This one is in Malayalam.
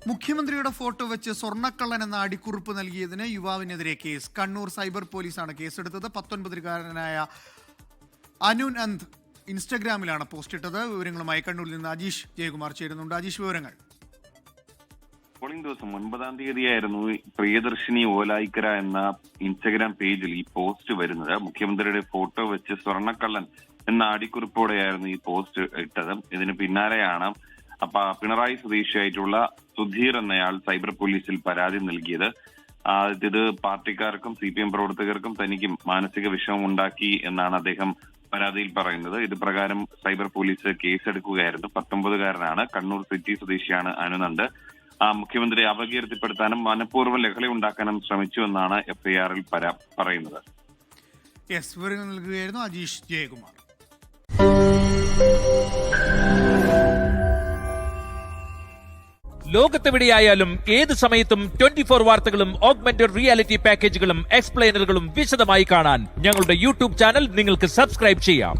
മുഖ്യമന്ത്രിയുടെ ഫോട്ടോ വെച്ച് സ്വർണ്ണക്കള്ളൻ എന്ന അടിക്കുറിപ്പ് നൽകിയതിന് യുവാവിനെതിരെ കേസ്. കണ്ണൂർ സൈബർ പോലീസാണ് കേസെടുത്തത്. 19-കാരനായ അനുനന്ദ് ഇൻസ്റ്റഗ്രാമിലാണ് പോസ്റ്റ് ഇട്ടത്. വിവരങ്ങളുമായി കണ്ണൂരിൽ നിന്ന് അജീഷ് ജയകുമാർ ചേരുന്നുണ്ട്. അജീഷ്, വിവരങ്ങൾ. പോളിംഗ് ദിവസം 9-ാം തീയതിയായിരുന്നു പ്രിയദർശിനി ഓലായിക്കര എന്ന ഇൻസ്റ്റഗ്രാം പേജിൽ ഈ പോസ്റ്റ് വരുന്നത്. മുഖ്യമന്ത്രിയുടെ ഫോട്ടോ വെച്ച് സ്വർണ്ണക്കള്ളൻ എന്ന അടിക്കുറിപ്പോടെയായിരുന്നു ഈ പോസ്റ്റ് ഇട്ടത്. ഇതിന് പിന്നാലെയാണ് പിണറായി സ്വദേശിയായിട്ടുള്ള സുധീർ എന്നയാൾ സൈബർ പോലീസിൽ പരാതി നൽകിയത്. ഇത് പാർട്ടിക്കാർക്കും CPM പ്രവർത്തകർക്കും തനിക്കും മാനസിക വിഷമം ഉണ്ടാക്കി എന്നാണ് അദ്ദേഹം പരാതിയിൽ പറയുന്നത്. ഇത് പ്രകാരം സൈബർ പോലീസ് കേസെടുക്കുകയായിരുന്നു. 19-കാരനാണ്, കണ്ണൂർ സിറ്റി സ്വദേശിയാണ് അനുനന്ദ്. മുഖ്യമന്ത്രിയെ അപകീർത്തിപ്പെടുത്താനും മനഃപൂർവ്വം ലഹള ഉണ്ടാക്കാനും ശ്രമിച്ചു എന്നാണ് FIR-ൽ പറയുന്നത്. വിവരങ്ങൾ നൽകുകയായിരുന്നു അജീഷ് ജയകുമാർ. ലോകത്തെവിടെയായാലും ഏത് സമയത്തും 24 വാർത്തകളും ഓഗ്മെന്റഡ് റിയാലിറ്റി പാക്കേജുകളും എക്സ്പ്ലെയിനറുകളും വിശദമായി കാണാൻ ഞങ്ങളുടെ YouTube ചാനൽ നിങ്ങൾക്ക് സബ്സ്ക്രൈബ് ചെയ്യാം.